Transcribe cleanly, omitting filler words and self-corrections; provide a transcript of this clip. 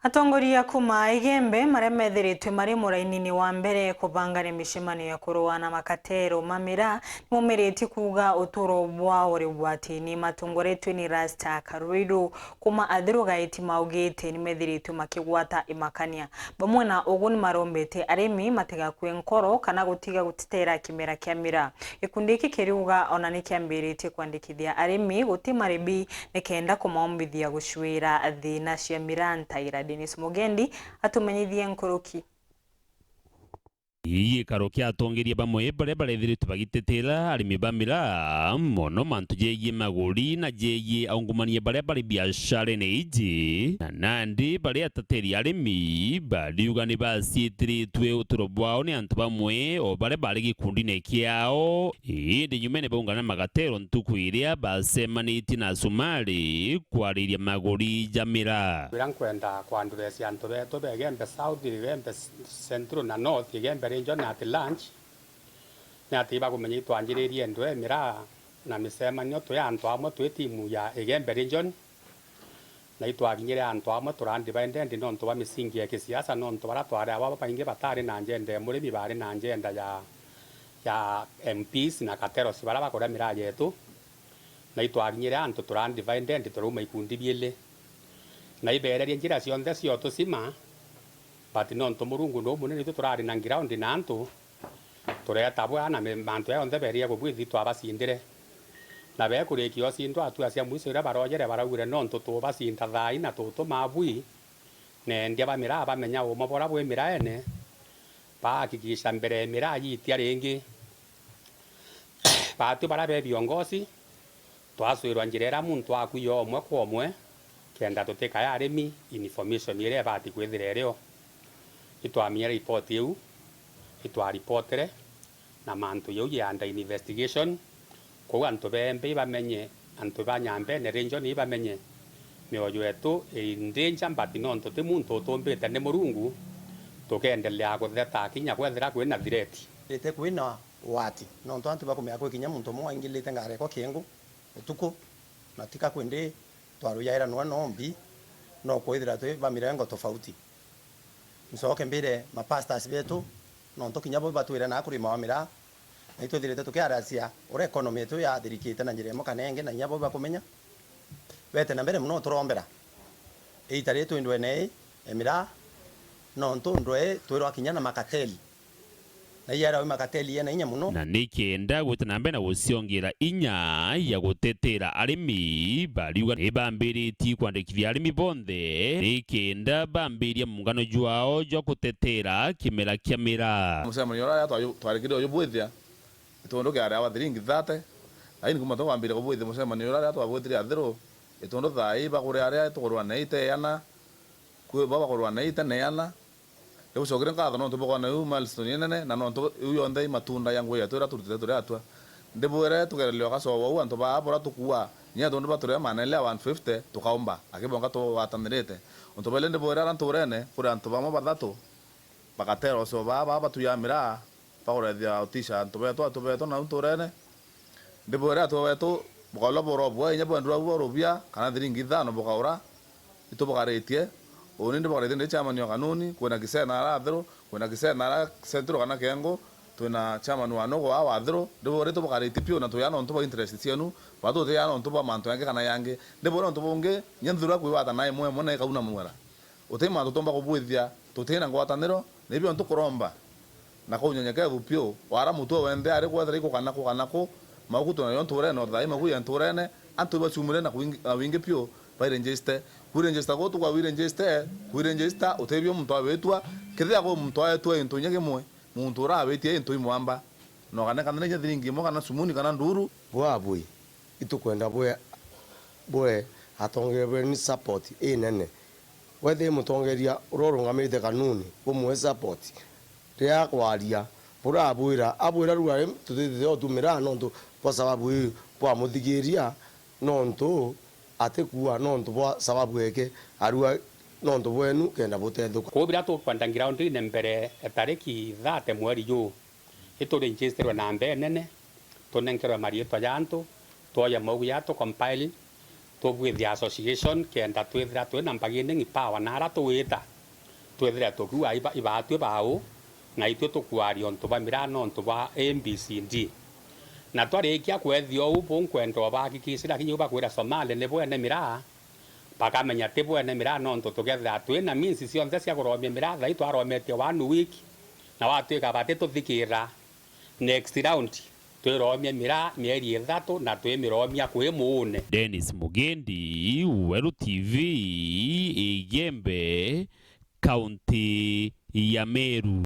Atongoria kuma igembe maria methiritwe mari muraini wa mbere kubanga micemano ya kurua na makatero mamira nimumiriti kuga uturo bwa uri bwatini matungoretwe ni Rasta Karuiru kuma athirugaiti maugite nimethiritwe makigwata imakania bamwe na uguni marombete arimi matigakue nkoro kana gutiga gutitera kimera kia mira gikundi iki kiriuga ona nikiambirite kwandikithia arimi gutimaribi nikenda kumaombithia gushwira thina cia mira ntaira Dennis Mugendi atumenyithie nkoroki Iye karokia atongeria bamwe bare barethiritwe bagitetera arimi bamira mono mantu jegie maguri na jegie aungumania bare bari biashara neiji na nandi bare atateri arimi bariuga ni basietiritwe uturo bwao ni antu bamwe o bare bari gikundi nekiao indi nyumene baungana magatero ntuku iria basemaniti na Sumari kwariria maguri jamira birankwenda kwanduresia antu beto begembe south begembe central na north begembe region at lunch na atiba kumenya itwanjiririe ndwe mira na misemanio tu ya antu amwe tu timu ya Igembe region na itwaginyire antu amwe turandipendent no ntu ba misingi ya kisiasa no ntu bara tware aba baingi batari na njende murimi bari na njenda ya MPs na katero sibara bakora mira yetu na itwaginyire antu turandipendent turuma ikundi biele na ibererie njira cionthe cio tusima bati no ntu murungu no munene tu turari na ground na antu tureta bwana mantu ya onthe beria gubwithi twabasindire na be kurikio sindwa atu acia mwiso ira barojere baragure no ntu tubasinda thai na tutu mabui ne ndia bamira bamenya umo bora bwe mira ene bakikisha mbere mira yitia ringi batu bara be biongozi twaswirwa njirera muntu akuyo omwe kwa omwe kenda tuteka ya arimi information ire bati kwithirereo itwamia report yu itwa reportere na mantu yu ya under investigation kwa antu bembe bamenye antu banyambe ne region bamenye mioyo yetu indenja mbati no ntote muntu tombete ne murungu tukendelea kutheta kinya kwethira kwina threat ite kwina wati no nto antu bakomea kwa kinya muntu mo angilite ngare kwa kengo utuko na tika kwende twaruyaira no nombi no kwithira tu bamirengo tofauti nsoke mbere mapastors betu no ntokinya bo batwira na kurima wamira naito thirite tukiaracia ore economy yetu ya thirikite na njiremo kanenge na nyabo bakumenya bete na mbere muno turombera eitare tu ndwene emira no nto ndwe twirwa kinya na makateli na yara makateli yana inya muno na nikenda gutanambe na guciongira inya ya gutetera arimi bariuga ibambiriti kwandikithia arimi bonthe nikenda bambiria mungano jwao jo gutetera kimera kia mira musemanio ya twarikire yo bwithia itondo kia ara thiringi 30 aini kuma to bambire go bwithia musemanio ya twabwithire athiro itondo thai bagure aria tugurwa neite yana ku baba gurwa neite neana leo sogren ka no tubo kana u milestone nene na no to yonde matunda yangu ya tora turute tora atwa ndebore tugerelio ka so wa anto ba bora tukua nya ndo bature manele 150 tukaomba akibonga to watanirete onto bele ndebore anto rene kura anto bamo badatu bakatero so ba tuyamira pakore dia otisha anto beto na anto rene ndebore ato beto bokolo boro bwa nya bondura boro bia kana thiringi thano bokaura ito bokaretie oninde bakare ndi chama nyo kanuni kuna kisena ara athro kuna kisena ara centro kana kengo tuna chama no anogo wa athro ndebo reto bakare tipio na to yana nto ba interest cianu bato te yana nto ba manto yange kana yange ndebo nto bonge nyanthura kwi wata nae mwe mona kauna mwara utema to tomba kubwithia tutena ngwataniro nebio nto kuromba na ko nyanyaka bupio wara muto wende ari kwathira iko kana ko maguto na yonto rene no thai magu yanto rene anto ba chumure na winge pio bairengeste kuirengesta go tukwa wirengeste kuirengesta utebyo mtu awetwa kithia go mtu awetwa into nyege mwe muntu ra abetie into imwamba no kana kana nya thiringi mo kana sumuni kana nduru bwa bui itukwenda bwe atongere ni support nene wethe mutongeria urorungamite kanuni umwe support ria kwaria bura abwira ruare tutithio otumira no ntu kwa sababu kwa muthigiria no ntu atekuwa no ntu bwa sababu eke arua no ntu bwenu kenda butethuka ko bira to kwanda ground ne mbere tariki 30 mweri yu ito register na mbe nene to nenkero marieto yanto to ya mogu ya to compile tubwithia association kenda twithira twina bargaining power na ara tuwita twithire tukiuga ibatue bau na itue tukwaria ontu bamira no ontu ba ABCD na twarikia kwethio ubu nkwenda bahakikisira kinyu bakwira Somali ni bwene mira bakamenya ti bwene mira no ontu tugethira twina means cionthe cia kuromia mira thai twarometie 1 week na watuika bati tuthikira next round twiromia mira mieri 3 na twimiromia kwi muune. Dennis Mugendi, Weru TV, Igembe, Kaunti ya Meru.